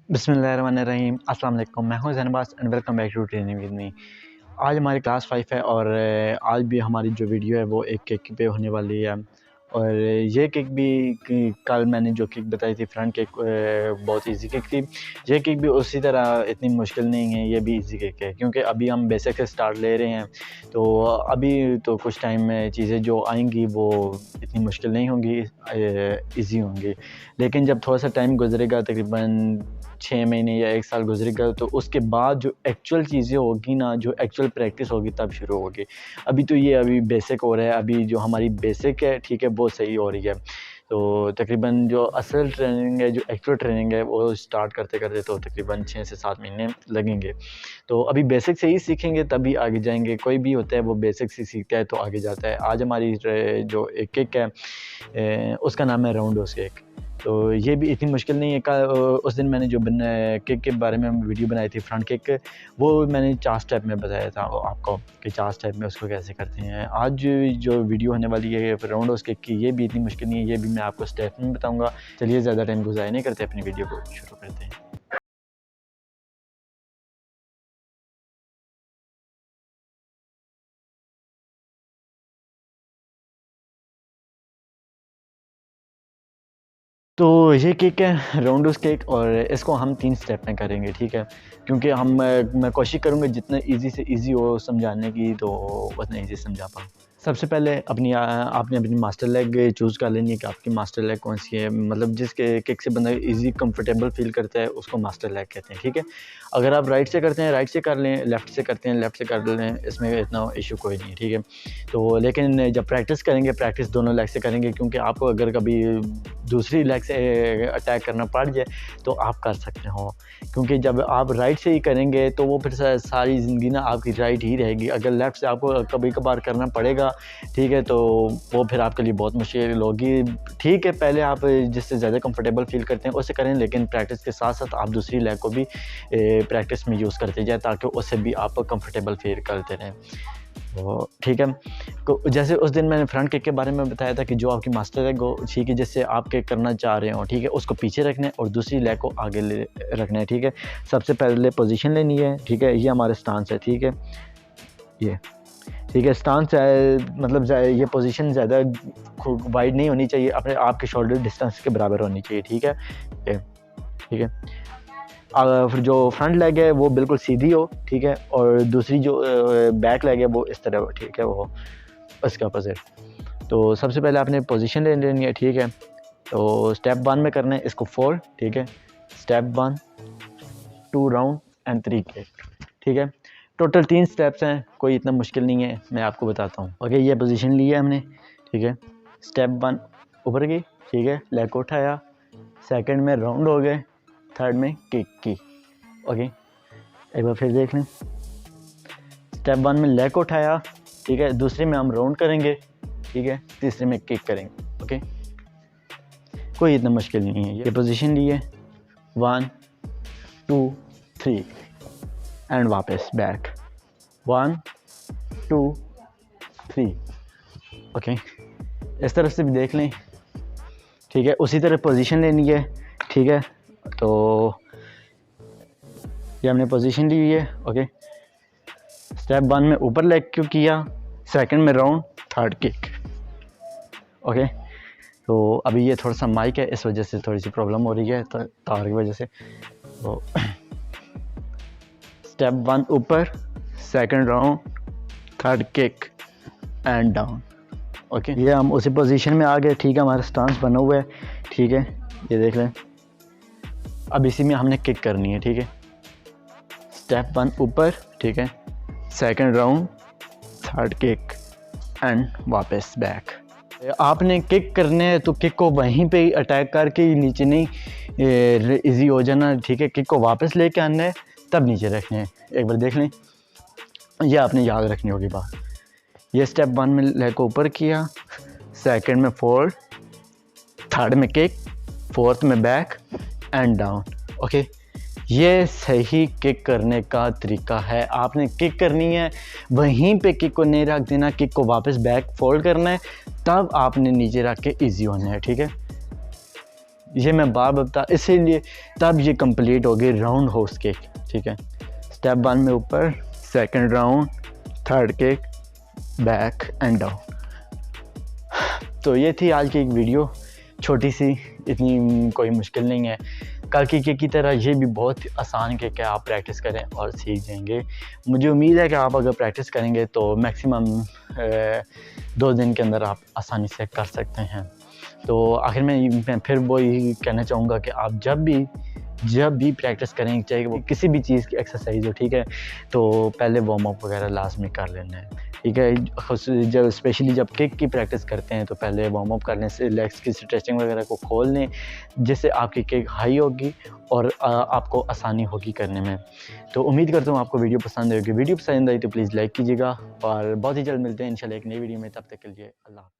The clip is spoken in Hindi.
बिस्मिल्लाहिर्रहमानिर्रहीम अस्सलाम वालेकुम। मैं हूं ज़ैनबास and welcome back to training with me. आज हमारी क्लास 5 है और आज भी हमारी जो वीडियो है वो एक किक पे होने वाली है। और ये किक भी कल मैंने जो किक बताई थी फ्रंट किक, बहुत इजी किक थी। ये किक भी उसी तरह इतनी मुश्किल नहीं है, ये भी इजी किक है क्योंकि अभी हम बेसिक से स्टार्ट ले रहे हैं। तो अभी तो कुछ टाइम में चीज़ें जो आएंगी वो इतनी मुश्किल नहीं होंगी, इजी होंगी। लेकिन जब थोड़ा सा टाइम गुजरेगा, तकरीबन 6 महीने या 1 साल गुजरेगा, तो उसके बाद जो एक्चुअल चीज़ें होगी ना, जो एक्चुअल प्रैक्टिस होगी तब शुरू होगी। अभी तो ये अभी बेसिक हो रहा है, अभी जो हमारी बेसिक है ठीक है वो सही हो रही है। तो तकरीबन जो असल ट्रेनिंग है, जो एक्चुअल ट्रेनिंग है वो स्टार्ट करते करते तो तकरीबन 6 से 7 महीने लगेंगे। तो अभी बेसिक से ही सीखेंगे तभी आगे जाएंगे। कोई भी होता है वो बेसिक से सीखता है तो आगे जाता है। आज हमारी जो एक किक है उसका नाम है राउंडोस किक। तो ये भी इतनी मुश्किल नहीं है। उस दिन मैंने जो किक के बारे में वीडियो बनाई थी फ्रंट किक, वो मैंने 4 स्टेप में बताया था आपको कि 4 स्टेप में उसको कैसे करते हैं। आज जो वीडियो होने वाली है राउंडोस किक की, ये भी इतनी मुश्किल नहीं है, ये भी मैं आपको स्टेप में बताऊंगा। चलिए ज़्यादा टाइम गुजारे नहीं करते, अपनी वीडियो को शुरू करते हैं। तो ये केक है राउंडोस केक, और इसको हम 3 स्टेप में करेंगे, ठीक है। क्योंकि मैं कोशिश करूँगा जितना इजी से इजी हो समझाने की, तो उतना इजी समझा पाऊँ। सबसे पहले आपने अपनी मास्टर लेग चूज़ कर लेनी है कि आपकी मास्टर लेग कौन सी है। मतलब जिस किक से बंदा इजी कंफर्टेबल फील करता है उसको मास्टर लेग कहते हैं, ठीक है। अगर आप राइट से करते हैं राइट से कर लें, लेफ़्ट से करते हैं लेफ़्ट से कर लें, इसमें इतना इशू कोई नहीं है, ठीक है। तो लेकिन जब प्रैक्टिस करेंगे, प्रैक्टिस दोनों लेग से करेंगे, क्योंकि आपको अगर कभी दूसरी लेग से अटैक करना पड़ जाए तो आप कर सकते हो। क्योंकि जब आप राइट से ही करेंगे तो वो फिर सारी ज़िंदगी ना आपकी राइट ही रहेगी। अगर लेफ़्ट से आपको कभी कभार करना पड़ेगा, ठीक है, तो वो फिर आपके लिए बहुत मुश्किल होगी। ठीक है, पहले आप जिससे ज़्यादा कंफर्टेबल फील करते हैं उससे करें, लेकिन प्रैक्टिस के साथ साथ आप दूसरी लेग को भी प्रैक्टिस में यूज़ करते जाएँ ताकि उससे भी आप कंफर्टेबल फील करते रहें। तो ठीक है, जैसे उस दिन मैंने फ्रंट किक के बारे में बताया था कि जो आपकी मास्टर लेग हो, ठीक है, जिससे आप किक करना चाह रहे हो, ठीक है, उसको पीछे रखना है और दूसरी लेग को आगे ले रखना है, ठीक है। सबसे पहले पोजीशन लेनी है, ठीक है, ये हमारा स्टांस है, ठीक है, ये ठीक है। स्टांस है मतलब ये पोजीशन ज़्यादा वाइड नहीं होनी चाहिए, अपने आपके शोल्डर डिस्टेंस के बराबर होनी चाहिए, ठीक है, ये ठीक है। फिर जो फ्रंट लेग है वो बिल्कुल सीधी हो, ठीक है, और दूसरी जो बैक लेग है वो इस तरह हो, ठीक है, वो उसके अपोजिट। तो सबसे पहले आपने पोजीशन ले लेनी है, ठीक है। तो स्टेप 1 में करना है इसको फोल्ड, ठीक है। स्टेप 1, 2 राउंड एंड 3 किक, ठीक है। टोटल 3 स्टेप्स हैं, कोई इतना मुश्किल नहीं है, मैं आपको बताता हूँ। ओके, ये पोजीशन ली है हमने, ठीक है। स्टेप 1 ऊपर गई, ठीक है, लेग को उठाया, सेकंड में राउंड हो गए, थर्ड में किक की। ओके, एक बार फिर देख लें। स्टेप 1 में लेग को उठाया, ठीक है, दूसरे में हम राउंड करेंगे, ठीक है, तीसरे में किक करेंगे। ओके, कोई इतना मुश्किल नहीं है। ये पोजीशन ली है, 1 2 3 एंड वापस बैक, 1 2 3। ओके, इस तरफ से भी देख लें, ठीक है, उसी तरह पोजीशन लेनी है, ठीक है। तो ये हमने पोजीशन ली हुई है। ओके, स्टेप 1 में ऊपर लेग क्यों किया, सेकंड में राउंड, थर्ड किक। ओके, तो अभी ये थोड़ा सा माइक है, इस वजह से थोड़ी सी प्रॉब्लम हो रही है तार की वजह से। तो स्टेप 1 ऊपर, second round, third kick and down. Okay, ये हम उसी पोजीशन में आ गए, ठीक है, हमारा स्टांस बना हुआ है, ठीक है, ये देख लें। अब इसी में हमने किक करनी है, ठीक है। स्टेप 1 ऊपर, ठीक है, second round, third kick and वापस बैक। आपने किक करने है तो किक को वहीं पे ही अटैक करके नीचे नहीं इजी हो जाना, ठीक है। किक को वापस लेके आना है तब नीचे रखने हैं। एक बार देख लें, ये आपने याद रखनी होगी बात। ये स्टेप 1 में लेग को ऊपर किया, सेकंड में फोल्ड, थर्ड में किक, फोर्थ में बैक एंड डाउन। ओके, ये सही किक करने का तरीका है। आपने किक करनी है, वहीं पे किक को नहीं रख देना, किक को वापस बैक फोल्ड करना है, तब आपने नीचे रख के इजी होना है, ठीक है। ये मैं बार बता इसीलिए तब ये कंप्लीट हो गई राउंड होस केक, ठीक है। स्टेप 1 में ऊपर, second round, third cake, back and down. तो ये थी आज की एक वीडियो, छोटी सी, इतनी कोई मुश्किल नहीं है। कल की केक की तरह ये भी बहुत आसान केक है, आप प्रैक्टिस करें और सीख जाएंगे। मुझे उम्मीद है कि आप अगर प्रैक्टिस करेंगे तो मैक्सिमम 2 दिन के अंदर आप आसानी से कर सकते हैं। तो आखिर में मैं फिर वही कहना चाहूँगा कि आप जब भी प्रैक्टिस करें, चाहे वो किसी भी चीज़ की एक्सरसाइज हो, ठीक है, तो पहले वार्म अप वगैरह लाजमी कर लेना है, ठीक है। जब स्पेशली जब किक की प्रैक्टिस करते हैं तो पहले वार्म अप कर लें, लेग्स की स्ट्रेचिंग वगैरह को खोल लें, जिससे आपकी किक हाई होगी और आपको आसानी होगी करने में। तो उम्मीद करता हूँ आपको वीडियो पसंद आएगी। वीडियो पसंद आई तो प्लीज़ लाइक कीजिएगा और बहुत ही जल्द मिलते हैं इंशाल्लाह एक नई वीडियो में। तब तक के लिए अल्लाह।